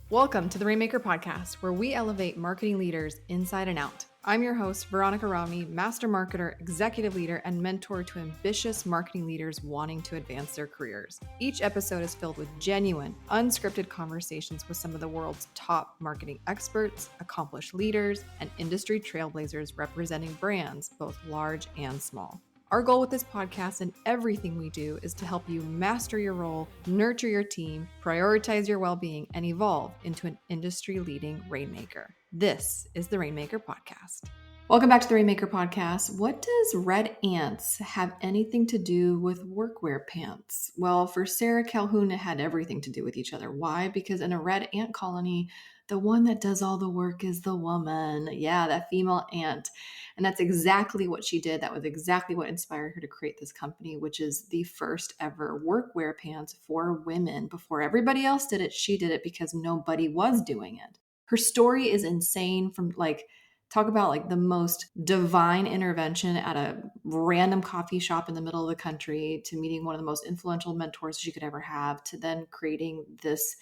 Welcome to the Rainmaker Podcast, where we elevate marketing leaders inside and out. I'm your host, Veronica Rami, master marketer, executive leader, and mentor to ambitious marketing leaders wanting to advance their careers. Each episode is filled with genuine, unscripted conversations with some of the world's top marketing experts, accomplished leaders, and industry trailblazers representing brands, both large and small. Our goal with this podcast and everything we do is to help you master your role, nurture your team, prioritize your well-being, and evolve into an industry-leading Rainmaker. This is the Rainmaker Podcast. Welcome back to the Rainmaker Podcast. What does red ants have anything to do with workwear pants? Well, for Sarah Calhoun, it had everything to do with each other. Why? Because in a red ant colony, the one that does all the work is the woman. Yeah, that female ant. And that's exactly what she did. That was exactly what inspired her to create this company, which is the first ever workwear pants for women. Before everybody else did it, she did it because nobody was doing it. Her story is insane. Talk about the most divine intervention at a random coffee shop in the middle of the country, to meeting one of the most influential mentors she could ever have, to then creating this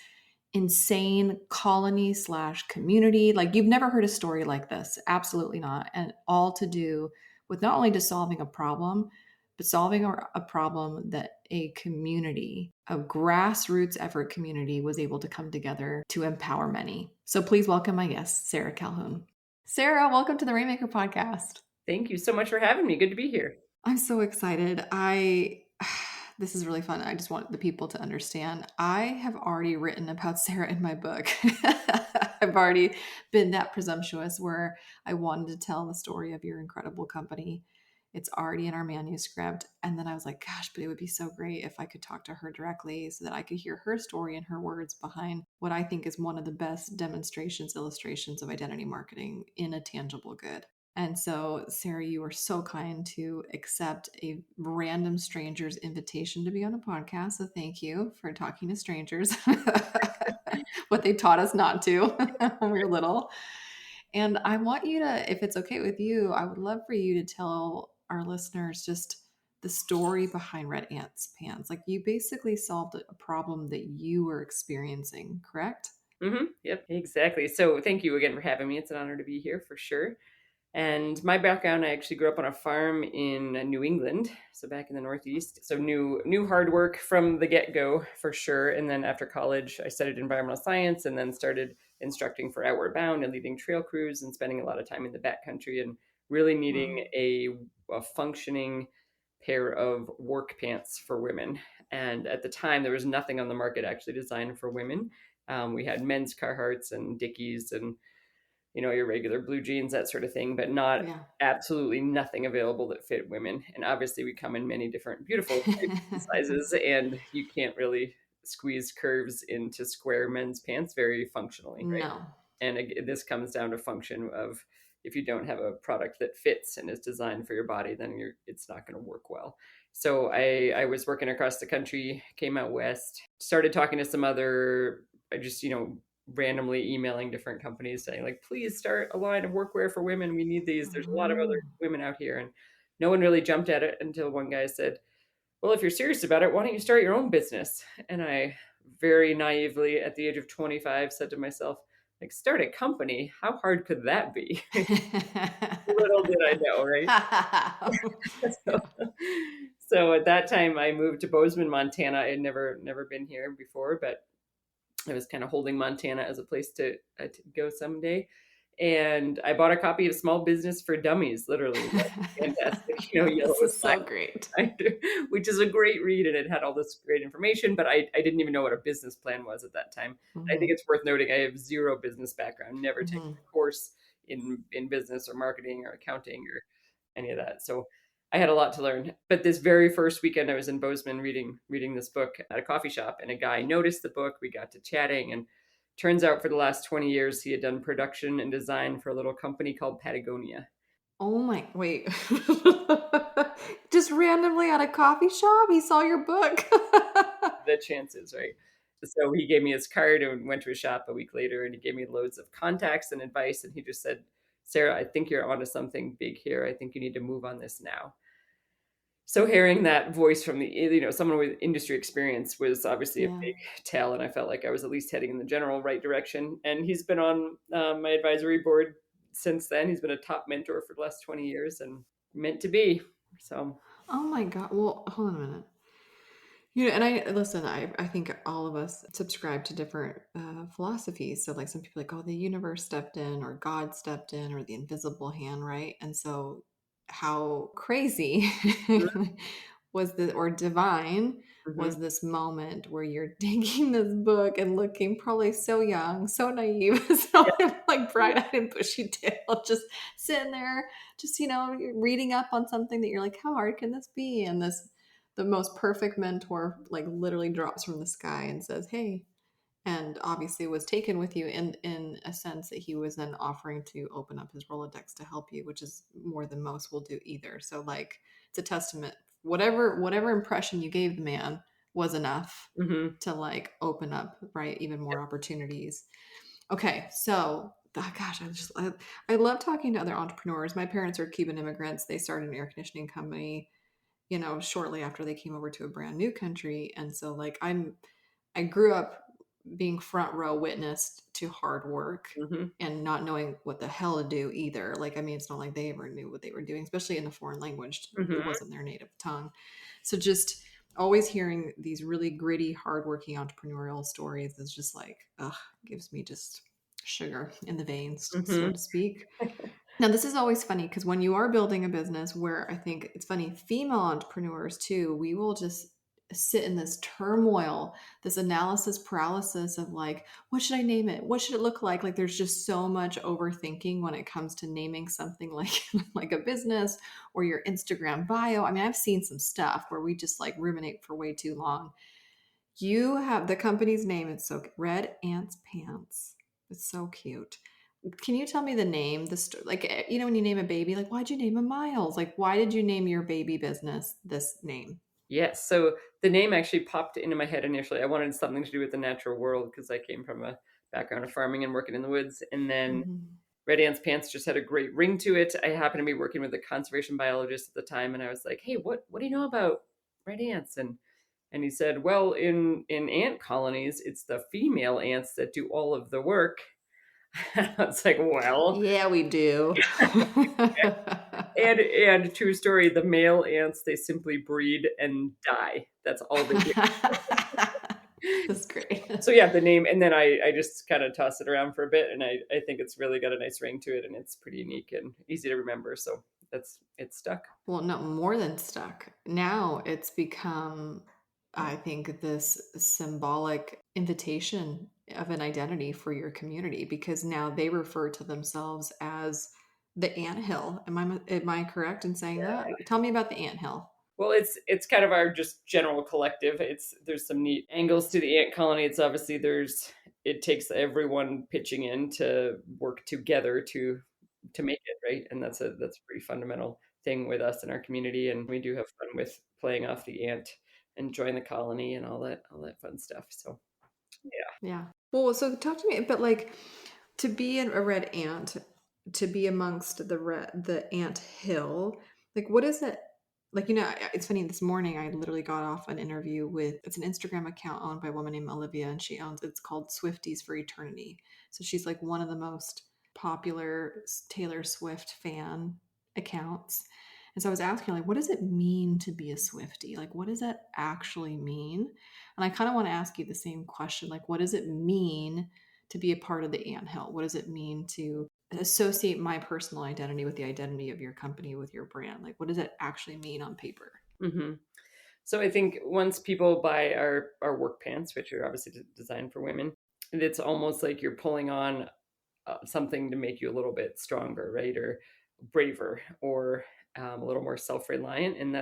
insane colony / community. You've never heard a story like this. Absolutely not. And all to do with not only just solving a problem, but solving a problem that a community, a grassroots effort community, was able to come together to empower many. So please welcome my guest, Sarah Calhoun. Sarah, welcome to the Rainmaker Podcast. Thank you so much for having me. Good to be here. I'm so excited. This is really fun. I just want the people to understand. I have already written about Sarah in my book. I've already been that presumptuous where I wanted to tell the story of your incredible company. It's already in our manuscript. And then I was like, gosh, but it would be so great if I could talk to her directly so that I could hear her story and her words behind what I think is one of the best demonstrations, illustrations of identity marketing in a tangible good. And so, Sarah, you were so kind to accept a random stranger's invitation to be on a podcast. So thank you for talking to strangers, what they taught us not to when we were little. And I want you to, if it's okay with you, I would love for you to tell our listeners just the story behind Red Ants Pants. You basically solved a problem that you were experiencing, correct? Mm-hmm. Yep, exactly. So thank you again for having me. It's an honor to be here for sure. And my background, I actually grew up on a farm in New England, so back in the Northeast. So knew hard work from the get-go for sure. And then after college, I studied environmental science and then started instructing for Outward Bound and leading trail crews and spending a lot of time in the backcountry and really needing a functioning pair of work pants for women. And at the time, there was nothing on the market actually designed for women. We had men's Carhartts and Dickies and your regular blue jeans, that sort of thing, but not absolutely nothing available that fit women. And obviously we come in many different beautiful sizes, and you can't really squeeze curves into square men's pants very functionally, right? No. And this comes down to function of, if you don't have a product that fits and is designed for your body, then it's not going to work well. So I was working across the country, came out west, started talking to some other, randomly emailing different companies saying please start a line of workwear for women. We need these. There's a lot of other women out here. And no one really jumped at it until one guy said, well, if you're serious about it, why don't you start your own business? And I very naively at the age of 25 said to myself, start a company? How hard could that be? Little did I know, right? So at that time I moved to Bozeman, Montana. I had never been here before, but I was kind of holding Montana as a place to go someday. And I bought a copy of Small Business for Dummies, literally. Fantastic. This is so great. Which is a great read, and it had all this great information, but I didn't even know what a business plan was at that time. Mm-hmm. I think it's worth noting I have zero business background, never taken a course in business or marketing or accounting or any of that. So I had a lot to learn. But this very first weekend I was in Bozeman reading this book at a coffee shop, and a guy noticed the book. We got to chatting, and turns out for the last 20 years, he had done production and design for a little company called Patagonia. Oh my, wait. Just randomly at a coffee shop, he saw your book? The chances, right? So he gave me his card and went to his shop a week later, and he gave me loads of contacts and advice. And he just said, Sarah, I think you're onto something big here. I think you need to move on this now. So hearing that voice from someone with industry experience was obviously a Yeah. big tell, and I felt like I was at least heading in the general right direction. And he's been on my advisory board since then. He's been a top mentor for the last 20 years and meant to be. So, Oh my God. Well, hold on a minute. And I listen, I think all of us subscribe to different philosophies. So, like some people like, oh, the universe stepped in, or God stepped in, or the invisible hand, right? And so, how crazy was the, or divine mhm. was this moment where you're digging this book and looking probably so young, so naive, so Yeah, like yeah. bright-eyed and bushy-tailed, just sitting there, just reading up on something that you're like, how hard can this be? And this the most perfect mentor like literally drops from the sky and says, hey, and obviously was taken with you in a sense that he was then offering to open up his Rolodex to help you, which is more than most will do either. So like it's a testament. Whatever impression you gave the man was enough Mhm. to like open up, right, even more opportunities. Okay, so gosh, I love talking to other entrepreneurs. My parents are Cuban immigrants. They started an air conditioning company shortly after they came over to a brand new country. And so like I grew up being front row witness to hard work Mhm. and not knowing what the hell to do either. Like, I mean, it's not like they ever knew what they were doing, especially in a foreign language. It Mhm. wasn't their native tongue. So just always hearing these really gritty, hardworking entrepreneurial stories is just like, ugh, gives me just sugar in the veins, so Mhm. to speak. Now, this is always funny because when you are building a business, where I think it's funny, female entrepreneurs too, we will just sit in this turmoil, this analysis paralysis of like, what should I name it? What should it look like? Like, there's just so much overthinking when it comes to naming something like like a business or your Instagram bio. I mean, I've seen some stuff where we just like ruminate for way too long. You have the company's name. It's so Red Ants Pants. It's so cute. Can you tell me the name? Like when you name a baby, like why'd you name him Miles? Like why did you name your baby business this name? Yes. So the name actually popped into my head initially. I wanted something to do with the natural world because I came from a background of farming and working in the woods. And then Mhm. Red Ants Pants just had a great ring to it. I happened to be working with a conservation biologist at the time, and I was like, "Hey, what do you know about red ants?" And he said, "Well, in ant colonies, it's the female ants that do all of the work." I was like, "Well," Yeah, we do. and true story, the male ants they simply breed and die. That's all they do. That's great. So yeah, the name, and then I just kind of tossed it around for a bit, and I think it's really got a nice ring to it, and it's pretty unique and easy to remember. So it's stuck. Well, no, more than stuck. Now it's become, I think, this symbolic invitation of an identity for your community because now they refer to themselves as the anthill. Am I correct in saying that? Tell me about the anthill. Well, it's kind of our just general collective. It's there's some neat angles to the ant colony. It's obviously there's it takes everyone pitching in to work together to make it right, and that's a pretty fundamental thing with us in our community. And we do have fun with playing off the ant and join the colony and all that fun stuff. So yeah. Yeah. Well, so talk to me, but like to be a red ant, to be amongst the ant hill, like what is it? Like, it's funny, this morning I literally got off an interview with it's an Instagram account owned by a woman named Olivia, and it's called Swifties for Eternity. So she's like one of the most popular Taylor Swift fan accounts. And so I was asking, like, what does it mean to be a Swiftie? Like, what does that actually mean? And I kind of want to ask you the same question. Like, what does it mean to be a part of the anthill? What does it mean to associate my personal identity with the identity of your company, with your brand? Like, what does it actually mean on paper? Hmm. So I think once people buy our work pants, which are obviously designed for women, it's almost like you're pulling on something to make you a little bit stronger, right, or braver, or a little more self-reliant. And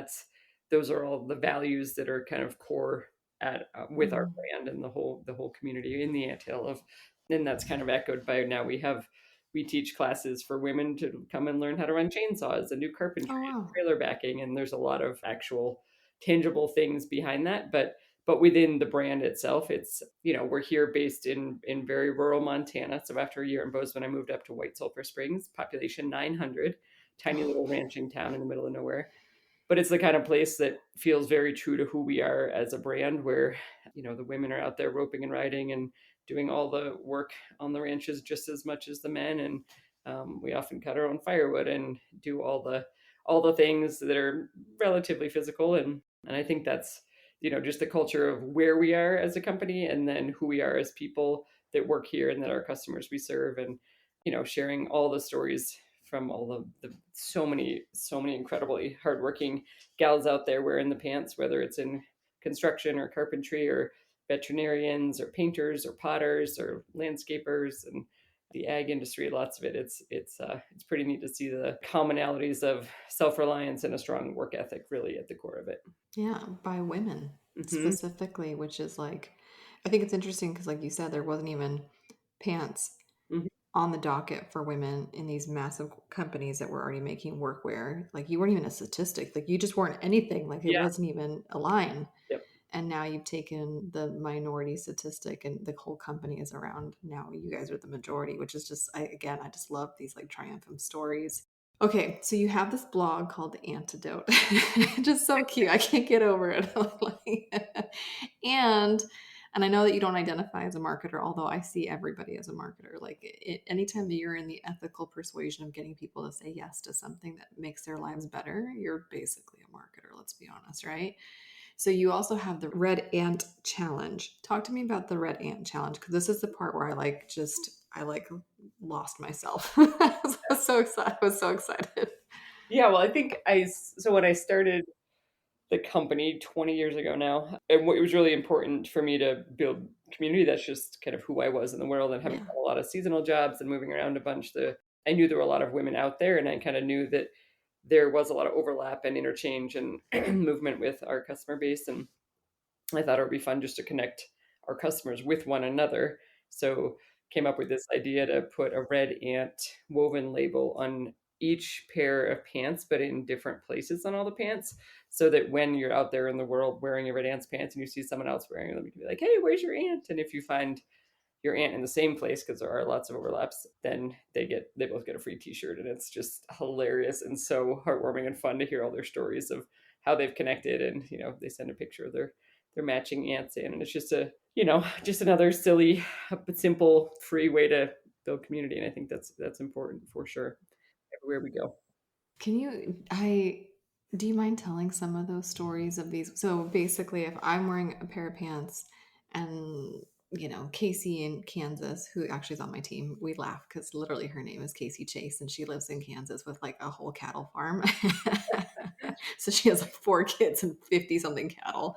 those are all the values that are kind of core at with our Mhm. brand and the whole community in the anthill of. And that's kind of echoed by now we teach classes for women to come and learn how to run chainsaws and do carpentry Oh, and wow. trailer backing, and there's a lot of actual tangible things behind that. But within the brand itself, it's we're here based in very rural Montana. So after a year in Bozeman, I moved up to White Sulphur Springs, population 900, tiny little ranching town in the middle of nowhere. but it's the kind of place that feels very true to who we are as a brand, where, the women are out there roping and riding and doing all the work on the ranches just as much as the men. And we often cut our own firewood and do all the things that are relatively physical. And I think that's, just the culture of where we are as a company, and then who we are as people that work here and that our customers we serve. And sharing all the stories from all of the so many incredibly hardworking gals out there wearing the pants, whether it's in construction or carpentry or veterinarians or painters or potters or landscapers and the ag industry. Lots of it. It's pretty neat to see the commonalities of self-reliance and a strong work ethic really at the core of it. Yeah, by women Hmm. specifically, which is like, I think it's interesting because, like you said, there wasn't even pants Hmm. on the docket for women in these massive companies that were already making workwear. Like, you weren't even a statistic. Like, you just weren't anything. Like, it Yeah. wasn't even a line. Yep. And now you've taken the minority statistic and the whole company is around. Now you guys are the majority, which is just, I just love these like triumphant stories. Okay, so you have this blog called The Antidote. Just so cute. I can't get over it. and and I know that you don't identify as a marketer, although I see everybody as a marketer. Like anytime that you're in the ethical persuasion of getting people to say yes to something that makes their lives better, you're basically a marketer, let's be honest, right? So you also have the Red Ant Challenge. Talk to me about the Red Ant Challenge, because this is the part where I lost myself. I was so excited. I was so excited. Yeah. Well, I think so when I started the company 20 years ago now. And it was really important for me to build community. That's just kind of who I was in the world, and having Yeah. done a lot of seasonal jobs and moving around a bunch. I knew there were a lot of women out there, and I kind of knew that there was a lot of overlap and interchange and movement with our customer base. And I thought it would be fun just to connect our customers with one another. So came up with this idea to put a red ant woven label on each pair of pants, but in different places on all the pants, so that when you're out there in the world wearing your red ants pants and you see someone else wearing them, you can be like, "Hey, where's your ant?" And if you find your aunt in the same place, because there are lots of overlaps, then they both get a free T-shirt, and it's just hilarious and so heartwarming and fun to hear all their stories of how they've connected. And they send a picture of their matching ants in, and it's just another silly but simple free way to build community. And I think that's important for sure everywhere we go. Can you, I, do you mind telling some of those stories of these? So basically, if I'm wearing a pair of pants and, Casey in Kansas, who actually is on my team, we laugh because literally her name is Casey Chase and she lives in Kansas with like a whole cattle farm. So she has like 4 kids and 50 something cattle.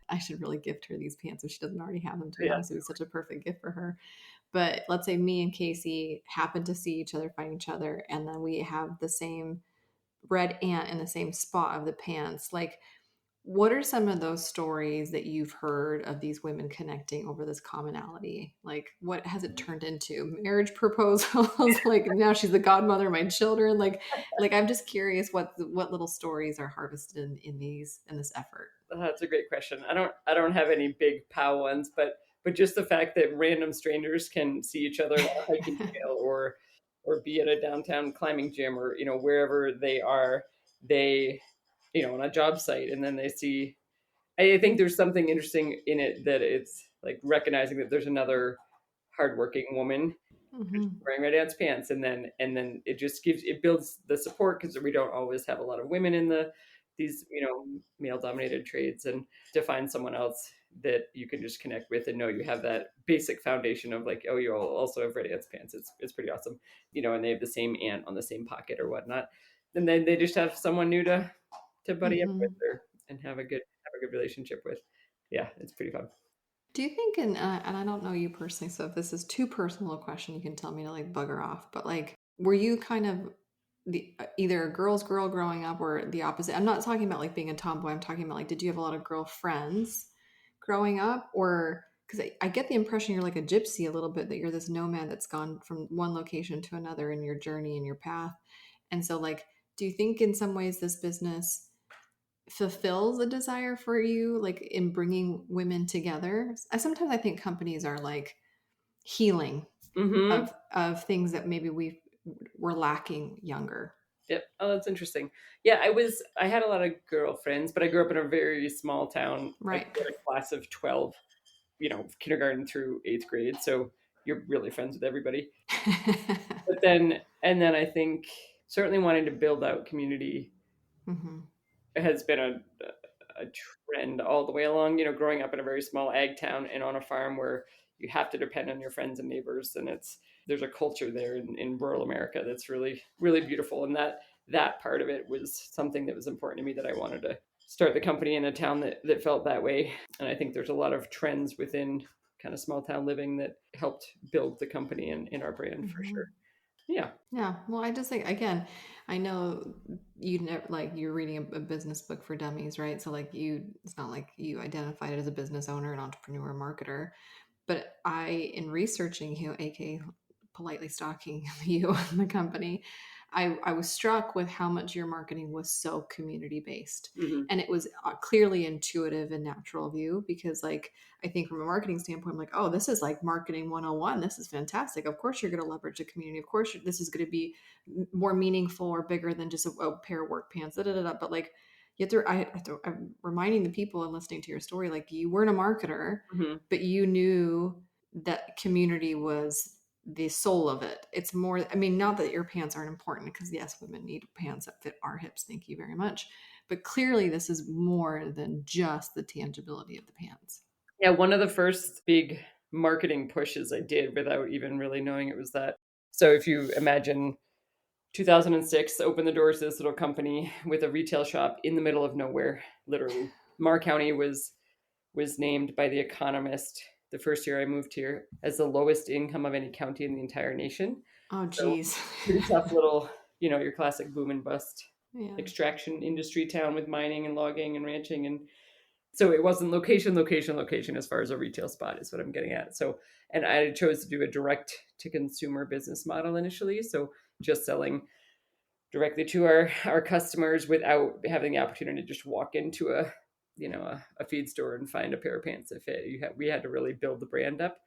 I should really gift her these pants if she doesn't already have them, to be Yeah. honest. It would be such a perfect gift for her. But let's say me and Casey happen to see each other, find each other, and then we have the same red ant in the same spot of the pants. Like, what are some of those stories that you've heard of these women connecting over this commonality? Like, what has it turned into? Marriage proposals? Like, now she's the godmother of my children. Like I'm just curious what little stories are harvested in this effort. That's a great question. I don't have any big pow ones, but just the fact that random strangers can see each other at a hiking trail, or be at a downtown climbing gym, or wherever they are, they on a job site, and then they see. I think there's something interesting in it, that it's like recognizing that there's another hardworking woman Hmm. wearing red ants pants, and then it builds the support, because we don't always have a lot of women in these male dominated trades. And to find someone else that you can just connect with and know you have that basic foundation of like, oh, you all also have red ants pants, it's pretty awesome. And they have the same ant on the same pocket or whatnot, and then they just have someone new to buddy up with, Hmm. and have a good relationship with. Yeah, it's pretty fun. Do you think, and I don't know you personally, so if this is too personal a question, you can tell me to like bugger off. But like, were you kind of the either a girl's girl growing up or the opposite? I'm not talking about like being a tomboy. I'm talking about like, did you have a lot of girlfriends growing up, or because I get the impression you're like a gypsy a little bit, that you're this nomad that's gone from one location to another in your journey and your path. And so, like, do you think in some ways this business fulfills a desire for you, like in bringing women together? I think companies are like healing Hmm. of things that maybe we were lacking younger. Yep. Oh, that's interesting. Yeah, I had a lot of girlfriends, but I grew up in a very small town. I Right. had a class of 12, kindergarten through 8th grade. So you're really friends with everybody. But then I think certainly wanting to build out community Hmm. has been a trend all the way along, growing up in a very small ag town and on a farm where you have to depend on your friends and neighbors. And there's a culture there in rural America that's really, really beautiful. And that part of it was something that was important to me, that I wanted to start the company in a town that felt that way. And I think there's a lot of trends within kind of small town living that helped build the company and in our brand for Hmm. sure. Yeah. Yeah. Well, I just think, again, I know you never, like, you're reading a business book for dummies, right? So, like, it's not like you identified as a business owner, an entrepreneur, marketer. But in researching you, aka politely stalking you and the company, I was struck with how much your marketing was so community based. Hmm. And it was clearly intuitive and natural of you because, like, I think from a marketing standpoint, I'm like, oh, this is like marketing 101. This is fantastic. Of course, you're going to leverage the community. Of course, this is going to be more meaningful or bigger than just a pair of work pants. Da, da, da, da. But, like, yet I'm reminding the people and listening to your story, like, you weren't a marketer, Hmm. but you knew that community was the soul of it. It's more, I mean, not that your pants aren't important, because yes, women need pants that fit our hips. Thank you very much. But clearly, this is more than just the tangibility of the pants. Yeah, one of the first big marketing pushes I did without even really knowing it was that. So if you imagine 2006, open the doors to this little company with a retail shop in the middle of nowhere, literally. Marr County was named by The Economist the first year I moved here as the lowest income of any county in the entire nation. Oh, So geez. pretty tough little, your classic boom and bust Yeah. extraction industry town with mining and logging and ranching. And so it wasn't location, location, location as far as a retail spot is what I'm getting at. So, and I chose to do a direct to consumer business model initially. So just selling directly to our customers without having the opportunity to just walk into a feed store and find a pair of pants that fit. We had to really build the brand up.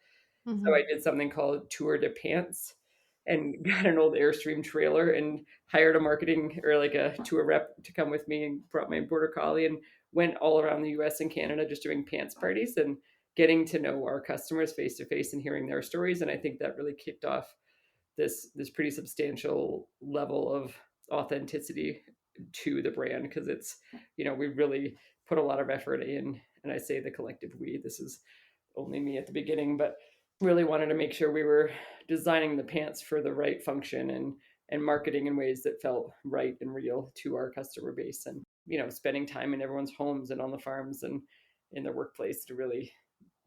So I Hmm. did something called Tour de Pants and got an old Airstream trailer and hired a marketing or like a tour rep to come with me and brought my border collie and went all around the US and Canada just doing pants parties and getting to know our customers face to face and hearing their stories. And I think that really kicked off this pretty substantial level of authenticity to the brand, because we really put a lot of effort in. And I say the collective we, this is only me at the beginning, but really wanted to make sure we were designing the pants for the right function and marketing in ways that felt right and real to our customer base, and spending time in everyone's homes and on the farms and in their workplace to really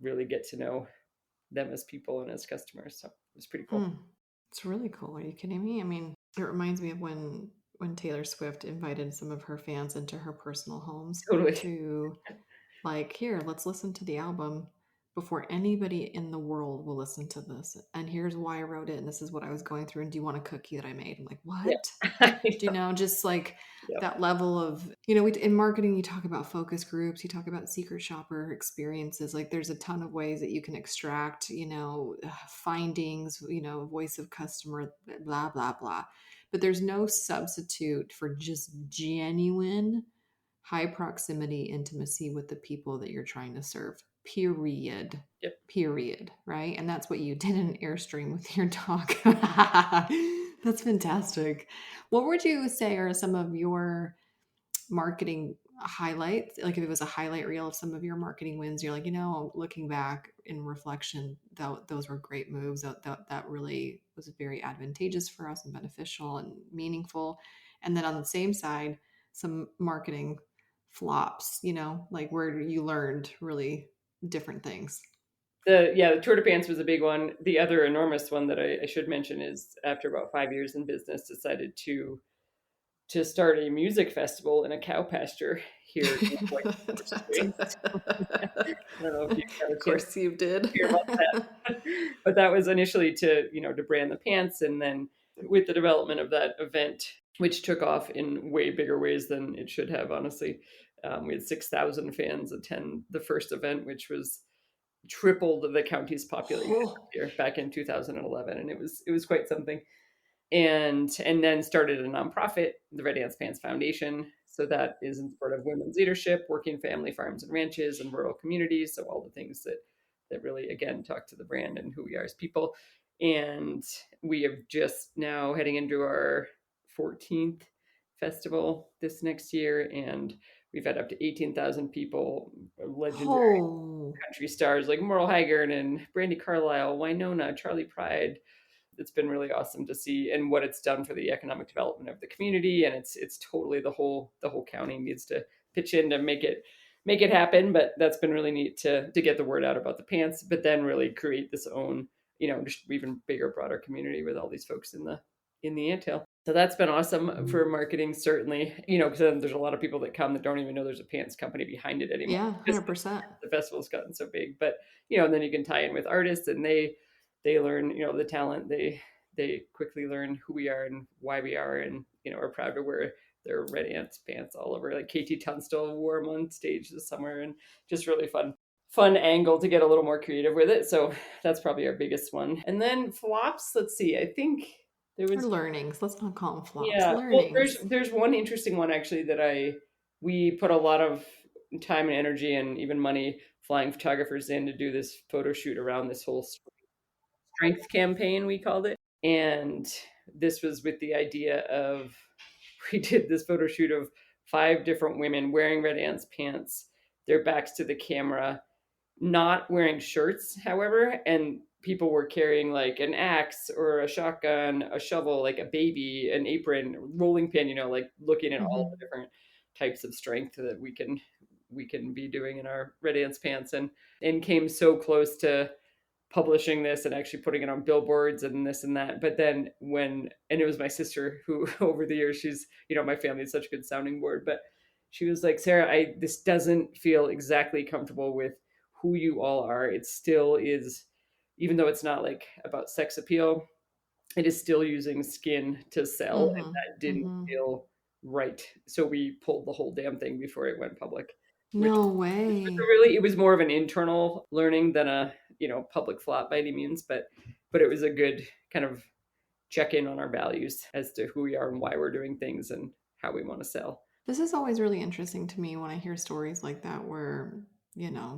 really get to know them as people and as customers. So it was pretty cool. Hmm. It's really cool. Are you kidding me? I mean, it reminds me of when Taylor Swift invited some of her fans into her personal homes Totally. to, like, here, let's listen to the album before anybody in the world will listen to this. And here's why I wrote it. And this is what I was going through. And do you want a cookie that I made? I'm like, Yeah. what? I Do you know. know, just like Yeah. that level of, in marketing, you talk about focus groups, you talk about secret shopper experiences. Like, there's a ton of ways that you can extract, findings, voice of customer, blah, blah, blah. But there's no substitute for just genuine high proximity intimacy with the people that you're trying to serve. Period. Yep. Period. Right. And that's what you did in Airstream with your dog. That's fantastic. What would you say are some of your marketing highlights? Like, if it was a highlight reel of some of your marketing wins, you're like, looking back in reflection, those were great moves. That really was very advantageous for us and beneficial and meaningful. And then on the same side, some marketing flops, like where you learned really different things. The Tour de Pants was a big one. The other enormous one that I should mention is after about 5 years in business, decided to start a music festival in a cow pasture here in White Sulphur Springs. I don't know if you got a Of chance course you did. to hear about that, but that was initially to brand the pants, and then with the development of that event, which took off in way bigger ways than it should have, honestly. We had 6,000 fans attend the first event, which was tripled the county's population Oh, here back in 2011, and it was quite something. and then started a nonprofit, the Red Ants Pants Foundation. So that is in support of women's leadership, working family farms and ranches and rural communities. So all the things that really, again, talk to the brand and who we are as people. And we have just now heading into our 14th festival this next year, and we've had up to 18,000 people, legendary Oh, country stars like Merle Haggard and Brandy Carlisle, Winona, Charlie Pride. It's been really awesome to see and what it's done for the economic development of the community. And it's totally the whole county needs to pitch in to make it happen. But that's been really neat to get the word out about the pants, but then really create this own, just even bigger, broader community with all these folks in the anthill. So that's been awesome for marketing, certainly, because then there's a lot of people that come that don't even know there's a pants company behind it anymore. yeah, Because 100%. the festival's gotten so big. But and then you can tie in with artists, and they learn, the talent. They quickly learn who we are and why we are, and are proud to wear their Red Ants pants all over. Like KT Tunstall wore them on stage this summer, and just really fun angle to get a little more creative with it. So that's probably our biggest one. And then flops, let's see. I think there Or was, learnings. Let's not call them flops. yeah. Well, there's Learnings. there's one interesting one actually that we put a lot of time and energy and even money flying photographers in to do this photo shoot around this whole strength campaign, we called it. And this was with the idea of, we did this photo shoot of 5 different women wearing Red Ants pants, their backs to the camera, not wearing shirts, however, and people were carrying like an axe or a shotgun, a shovel, like a baby, an apron, rolling pin, like looking at all Mm-hmm. the different types of strength that we can be doing in our Red Ants pants, and came so close to publishing this and actually putting it on billboards and this and that. But then and it was my sister who over the years, she's, my family is such a good sounding board, but she was like, Sarah, this doesn't feel exactly comfortable with who you all are. It still is, even though it's not like about sex appeal, it is still using skin to sell. And Mm-hmm. that didn't Mm-hmm. feel right. So we pulled the whole damn thing before it went public, which No was way. really, it was more of an internal learning than a public flop by any means, but it was a good kind of check in on our values as to who we are and why we're doing things and how we want to sell. This is always really interesting to me when I hear stories like that where,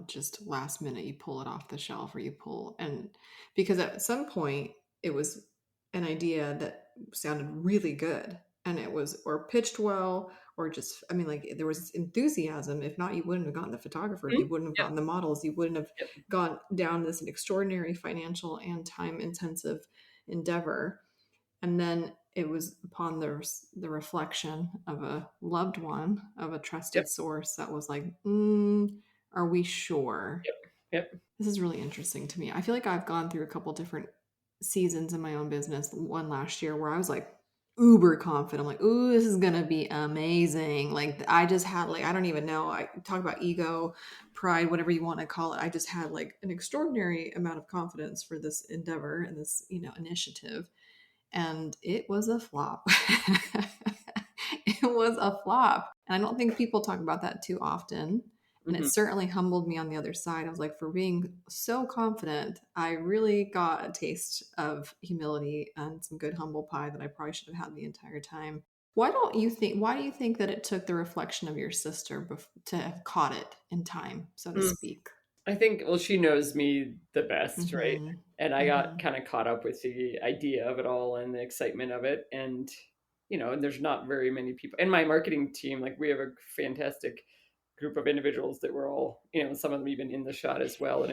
just last minute you pull it off the shelf or you pull and because at some point it was an idea that sounded really good and it was or pitched well or just I mean like there was enthusiasm. If not, you wouldn't have gotten the photographers, Mhm. you wouldn't have Yep. gotten the models, you wouldn't have Yep. gone down this extraordinary financial and time intensive endeavor. And then it was upon the reflection of a loved one, of a Yep. trusted source that was like, are we sure? Yep. Yep. This is really interesting to me. I feel like I've gone through a couple different seasons in my own business. One last year where I was like uber confident. I'm like, ooh, this is gonna be amazing. Like I just had like I don't even know. I talk about ego, pride, whatever you want to call it. I just had like an extraordinary amount of confidence for this endeavor and this initiative, and it was a flop. It was a flop. And I don't think people talk about that too often. And it Hmm. certainly humbled me on the other side. I was like, for being so confident, I really got a taste of humility and some good humble pie that I probably should have had the entire time. Why do you think that it took the reflection of your sister to have caught it in time, so to speak? I think, well, she knows me the best, right? Mm-hmm. And I got Mm-hmm. kind of caught up with the idea of it all and the excitement of it. And there's not very many people. And my marketing team, like we have a fantastic group of individuals that were all, some of them even in the shot as well. And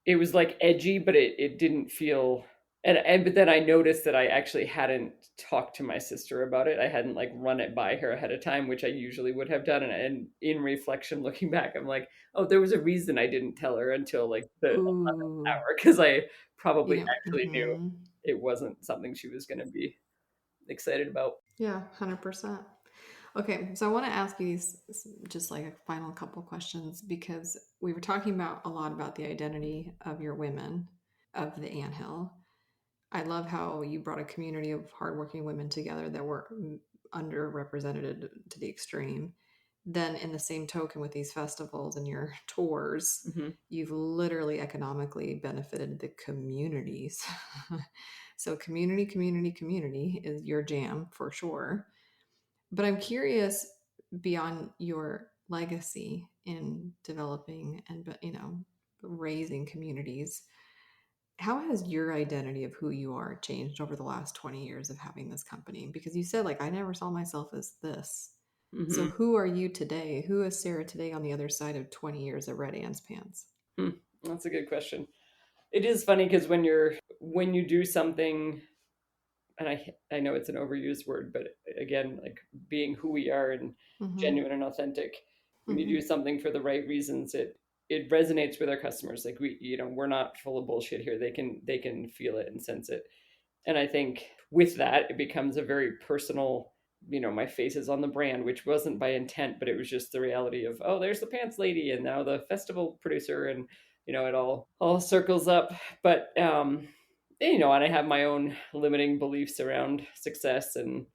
it was like edgy, but it didn't feel, but then I noticed that I actually hadn't talked to my sister about it. I hadn't like run it by her ahead of time, which I usually would have done. And in reflection, looking back, I'm like, oh, there was a reason I didn't tell her until like the 11th Ooh, hour, because I probably actually knew mm-hmm. it wasn't something she was going to be excited about. Yeah, 100%. Okay, so I want to ask you these just like a final couple questions because we were talking about a lot about the identity of your women of the anthill. I love how you brought a community of hardworking women together that were underrepresented to the extreme. Then, in the same token, with these festivals and your tours, Hmm. you've literally economically benefited the communities So community is your jam for sure. But I'm curious, beyond your legacy in developing and, raising communities, how has your identity of who you are changed over the last 20 years of having this company? Because you said, like, I never saw myself as this. So Mm-hmm. who are you today? Who is Sarah today on the other side of 20 years of Red Ants Pants? Hmm. That's a good question. It is funny because when you do something, and I know it's an overused word, but again, like being who we are and Mm-hmm. genuine and authentic, when you Mm-hmm. do something for the right reasons, it resonates with our customers. Like we're not full of bullshit here. They can feel it and sense it. And I think with that, it becomes a very personal, my face is on the brand, which wasn't by intent, but it was just the reality of, oh, there's the pants lady and now the festival producer. And, it all circles up. But, and I have my own limiting beliefs around success and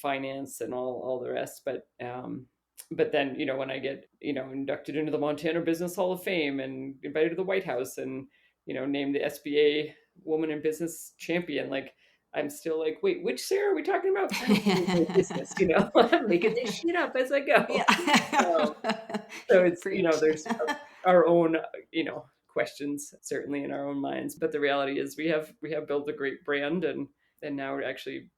finance and all the rest. But then, when I get, inducted into the Montana Business Hall of Fame and invited to the White House and, named the SBA Woman in Business champion, like I'm still like, wait, which Sarah are we talking about? Business, I'm making this shit up as I go. Yeah. Um, so it's, Preach. there's our own, questions certainly in our own minds, but the reality is we have built a great brand, and now we're actually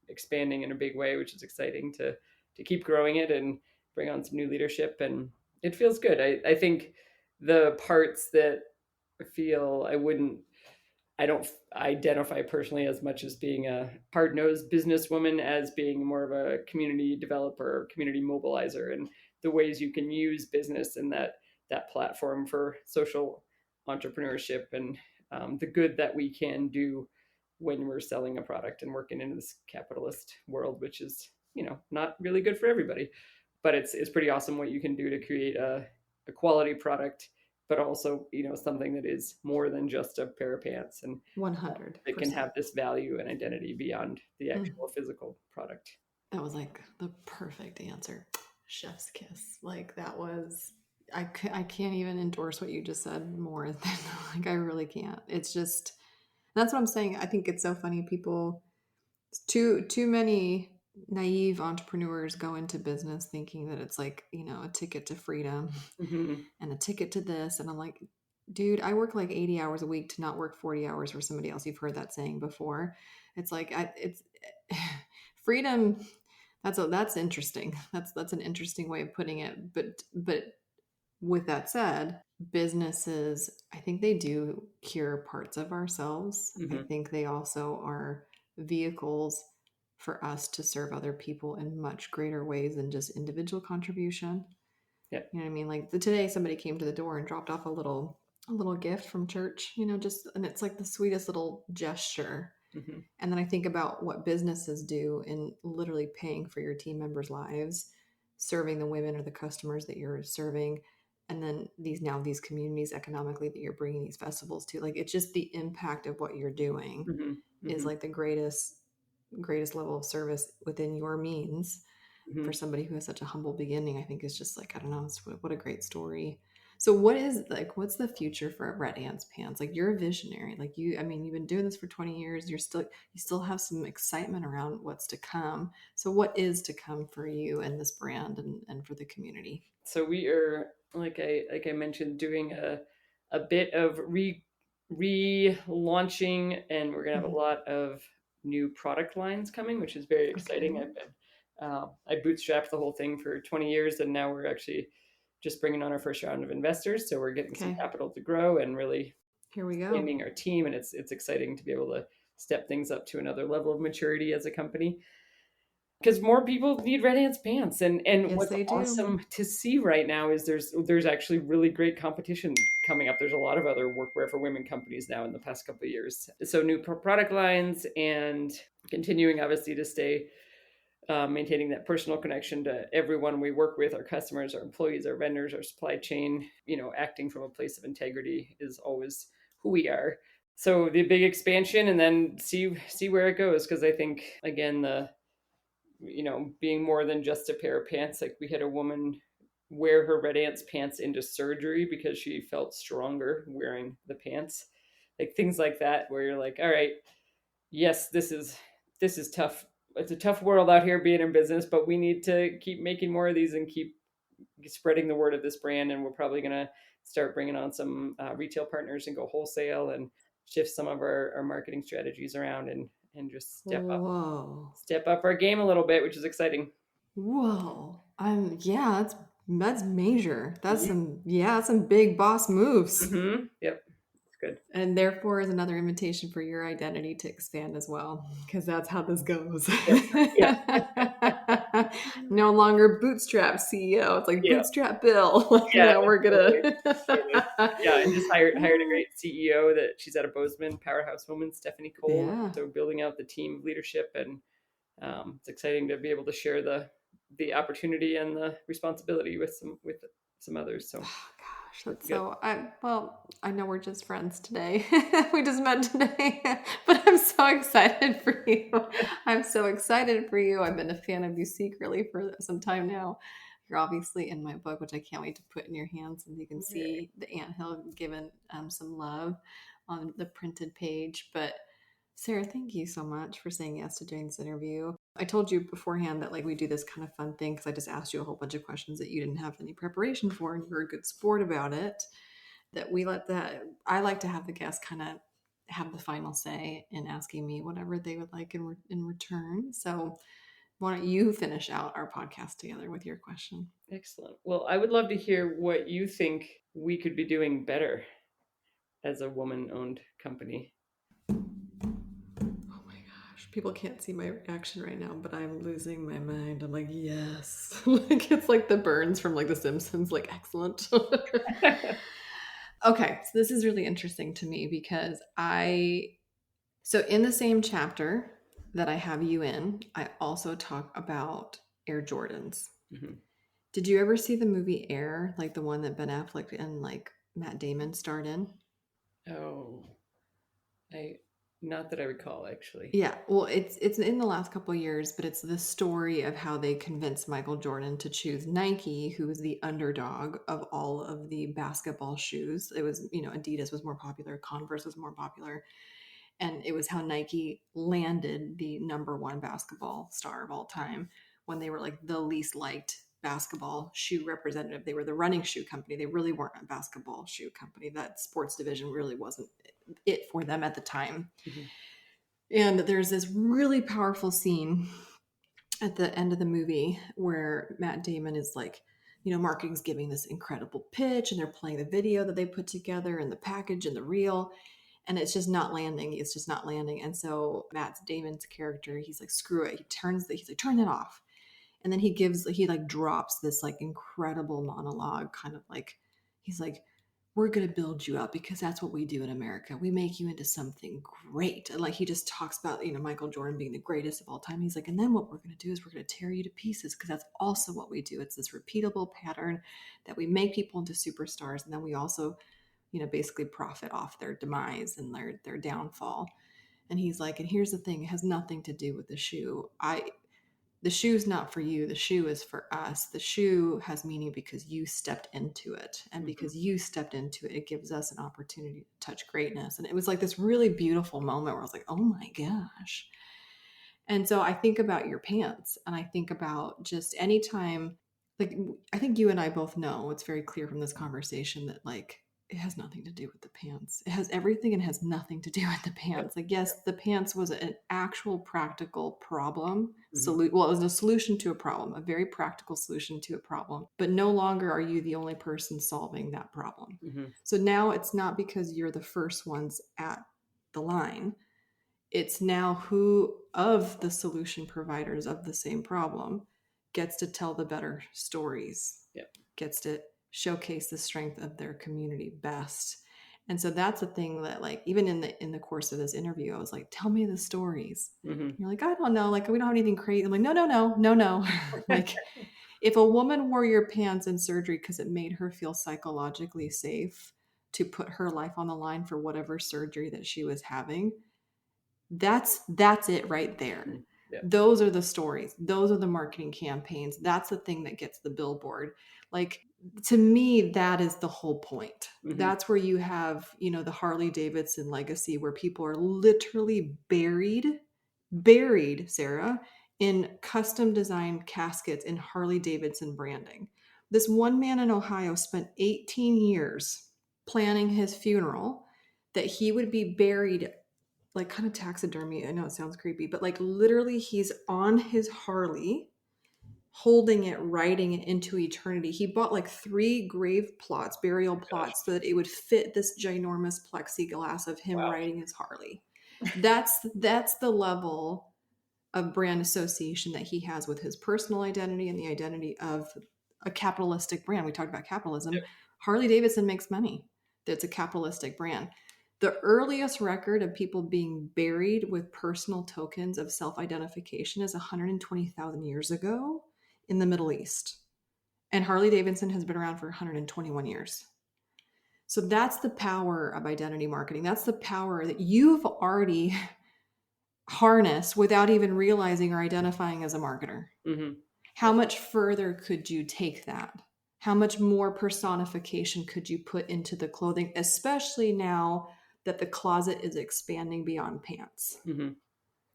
expanding in a big way, which is exciting to keep growing it and bring on some new leadership, and it feels good. I think the parts that feel I don't identify personally as much as being a hard-nosed businesswoman as being more of a community developer, community mobilizer, and the ways you can use business in that platform for social entrepreneurship and the good that we can do when we're selling a product and working in this capitalist world, which is not really good for everybody. But it's pretty awesome what you can do to create a quality product, but also something that is more than just a pair of pants, and 100%. it can have this value and identity beyond the Mm, actual physical product. that was like the perfect answer. Chef's kiss. Like that was, I can't even endorse what you just said more than, like, I really can't. It's just, that's what I'm saying. I think it's so funny. People, too many naive entrepreneurs go into business thinking that it's like, a ticket to freedom Mm-hmm. and a ticket to this. And I'm like, dude, I work like 80 hours a week to not work 40 hours for somebody else. You've heard that saying before. It's like, it's freedom. That's interesting. That's an interesting way of putting it. But with that said, businesses, I think they do cure parts of ourselves. I Mm-hmm. think they also are vehicles for us to serve other people in much greater ways than just individual contribution. Yeah. You know what I mean? Like today somebody came to the door and dropped off a little gift from church, just, and it's like the sweetest little gesture. Mm-hmm. And then I think about what businesses do in literally paying for your team members' lives, serving the women or the customers that you're serving, and then these communities economically that you're bringing these festivals to. Like it's just the impact of what you're doing Mm-hmm. is Mm-hmm. like the greatest level of service within your means Mm-hmm. for somebody who has such a humble beginning. I think is just like, I don't know, what a great story. So what's the future for Red Ants Pants? Like you're a visionary. Like I mean, you've been doing this for 20 years. You still have some excitement around what's to come. So what is to come for you and this brand and for the community? So we are, like I mentioned, doing a bit of relaunching, and we're gonna have a Mhm. lot of new product lines coming, which is very Okay. exciting. I bootstrapped the whole thing for 20 years, and now we're actually just bringing on our first round of investors. So we're getting some Okay. capital to grow and really Here we go. expanding our team, and it's exciting to be able to step things up to another level of maturity as a company, because more people need red ants pants. And Yes, what's they do. awesome to see right now is there's actually really great competition coming up. There's a lot of other workwear for women companies now in the past couple of years, so new product lines, and continuing obviously to stay maintaining that personal connection to everyone we work with, our customers, our employees, our vendors, our supply chain. Acting from a place of integrity is always who we are. So the big expansion, and then see where it goes, because I think again the being more than just a pair of pants. Like we had a woman wear her red ants pants into surgery because she felt stronger wearing the pants. Like things like that, where you're like, all right, yes, this is tough. It's a tough world out here being in business, but we need to keep making more of these and keep spreading the word of this brand. And we're probably going to start bringing on some retail partners and go wholesale and shift some of our marketing strategies around and just Whoa. step up our game a little bit, which is exciting. Whoa. Yeah, that's major. Mm-hmm. That's some big boss moves. Mm-hmm. Yep, it's good. And therefore is another invitation for your identity to expand as well, because that's how this goes. That's yeah, No longer bootstrap CEO. It's like yeah, bootstrap Bill. Like yeah, now we're totally. gonna. Yeah, and just hired a great CEO that she's out of Bozeman, powerhouse woman, Stephanie Cole. Yeah. So building out the team of leadership, and it's exciting to be able to share the opportunity and the responsibility with some others. So Oh, gosh, that's good. so. I know we're just friends today. We just met today, but I'm so excited for you. I'm so excited for you. I've been a fan of you secretly for some time now. You're obviously in my book, which I can't wait to put in your hands, and you can Yay. see the anthill given some love on the printed page. But Sarah, thank you so much for saying yes to doing this interview. I told you beforehand that like we do this kind of fun thing because I just asked you a whole bunch of questions that you didn't have any preparation for, and you were a good sport about it. That we let that I like to have the guests kind of have the final say in asking me whatever they would like in return. So why don't you finish out our podcast together with your question? Excellent. Well, I would love to hear what you think we could be doing better as a woman-owned company. Oh my gosh, people can't see my reaction right now, but I'm losing my mind. I'm like, yes. Like it's like the Burns from like The Simpsons, like excellent. Okay, so this is really interesting to me because so in the same chapter that I have you in, I also talk about Air Jordans. Mhm. Did you ever see the movie Air, like the one that Ben Affleck and like Matt Damon starred in? Oh, I not that I recall actually. Yeah, well, it's in the last couple of years, but it's the story of how they convinced Michael Jordan to choose Nike, who was the underdog of all of the basketball shoes. It was, Adidas was more popular, Converse was more popular, and it was how Nike landed the number one basketball star of all time when they were like the least liked basketball shoe representative. They were the running shoe company. They really weren't a basketball shoe company. That sports division really wasn't it for them at the time. Mhm. And there's this really powerful scene at the end of the movie where Matt Damon is like, marketing's giving this incredible pitch and they're playing the video that they put together and the package and the reel, and it's just not landing. It's just not landing. And so Matt Damon's character, he's like, screw it. He's like, turn that off. And then he like drops this like incredible monologue, kind of like, he's like, we're going to build you up because that's what we do in America. We make you into something great. And like he just talks about, Michael Jordan being the greatest of all time. He's like, and then what we're going to do is we're going to tear you to pieces because that's also what we do. It's this repeatable pattern that we make people into superstars. And then we also, basically profit off their demise and their downfall. And he's like, and here's the thing, it has nothing to do with the shoe. The shoe's not for you. The shoe is for us. The shoe has meaning because you stepped into it. And Mhm. because you stepped into it, it gives us an opportunity to touch greatness. And it was like this really beautiful moment where I was like, oh my gosh. And so I think about your pants and I think about just anytime, like, I think you and I both know it's very clear from this conversation that, like, it has nothing to do with the pants. It has everything and has nothing to do with the Yep. pants. Like, yes, the pants was an actual practical problem. Mhm. Well, it was a solution to a problem, a very practical solution to a problem. But no longer are you the only person solving that problem. Mhm. So now it's not because you're the first ones at the line, it's now who of the solution providers of the same problem gets to tell the better stories, Yep. gets to showcase the strength of their community best. And so that's a thing that, like, even in the course of this interview, I was like, tell me the stories. Mhm. You're like, I don't know, like, we don't have anything crazy. I'm like, no, no, no, no, no. Like, if a woman wore your pants in surgery because it made her feel psychologically safe to put her life on the line for whatever surgery that she was having, that's it right there. Mhm. Yep. Those are the stories. Those are the marketing campaigns. That's the thing that gets the billboard. Like, to me, that is the whole point. Mm-hmm. That's where you have, the Harley Davidson legacy, where people are literally buried, Sarah, in custom designed caskets in Harley Davidson branding. This one man in Ohio spent 18 years planning his funeral, that he would be buried like kind of taxidermy. I know it sounds creepy, but like literally he's on his Harley holding it, writing it into eternity. He bought like 3 grave plots, burial plots, so that it would fit this ginormous plexiglass of him riding his Harley. That's the level of brand association that he has with his personal identity and the identity of a capitalistic brand. We talked about capitalism. Yep. Harley Davidson makes money. That's a capitalistic brand. The earliest record of people being buried with personal tokens of self-identification is 120,000 years ago in the Middle East. And Harley Davidson has been around for 121 years. So that's the power of identity marketing. That's the power that you've already harnessed without even realizing or identifying as a marketer. Mm-hmm. How much further could you take that? How much more personification could you put into the clothing, especially now that the closet is expanding beyond pants? Mm-hmm.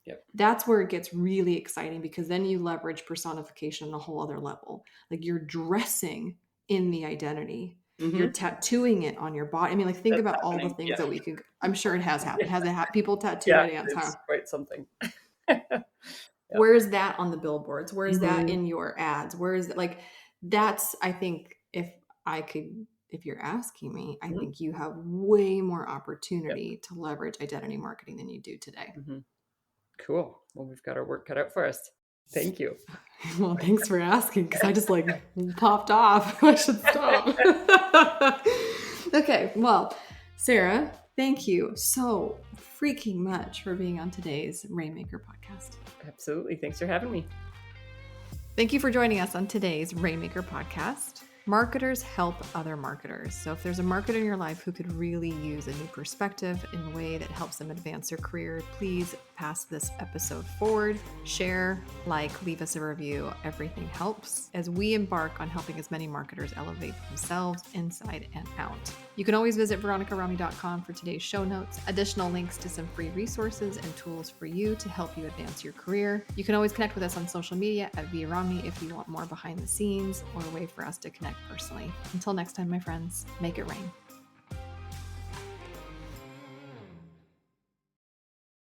Yep. That's where it gets really exciting, because then you leverage personification on a whole other level. Like you're dressing in the identity. Mm-hmm. You're tattooing it on your body. I mean, like think about all the things that we could, I'm sure it has happened. Has it happened? People tattoo my dance, it's quite something. Yep. Where is that on the billboards? Where is that in your ads? Where is it? Like, that's, I think, if you're asking me, I think you have way more opportunity to leverage identity marketing than you do today. Mm-hmm. Cool. Well, we've got our work cut out for us. Thank you. Well, thanks for asking, because I just popped off. I should stop. Okay. Well, Sarah, thank you so freaking much for being on today's Rainmaker podcast. Absolutely. Thanks for having me. Thank you for joining us on today's Rainmaker podcast. Marketers help other marketers. So if there's a marketer in your life who could really use a new perspective in a way that helps them advance their career, please pass this episode forward, share, leave us a review. Everything helps as we embark on helping as many marketers elevate themselves inside and out. You can always visit veronicarami.com for today's show notes, additional links to some free resources and tools for you to help you advance your career. You can always connect with us on social media at @ViaRomney if you want more behind the scenes or a way for us to connect personally. Until next time, my friends, make it rain.